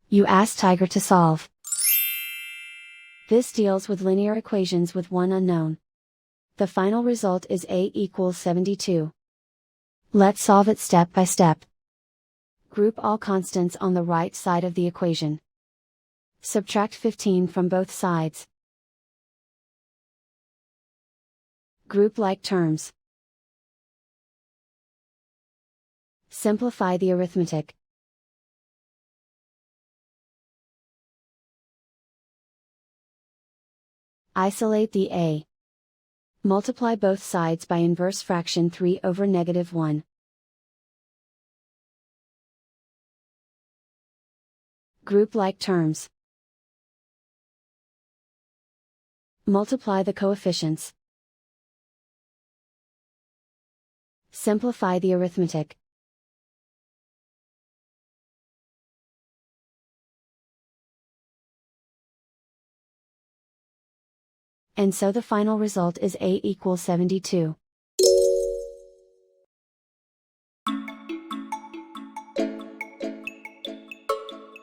You ask Tiger to solve. This deals with linear equations with one unknown. The final result is A equals 72. Let's solve it step by step. Group all constants on the right side of the equation. Subtract 15 from both sides. Group like terms. Simplify the arithmetic. Isolate the A. Multiply both sides by inverse fraction 3 over -1. Group like terms. Multiply the coefficients. Simplify the arithmetic. And so the final result is A equals 72.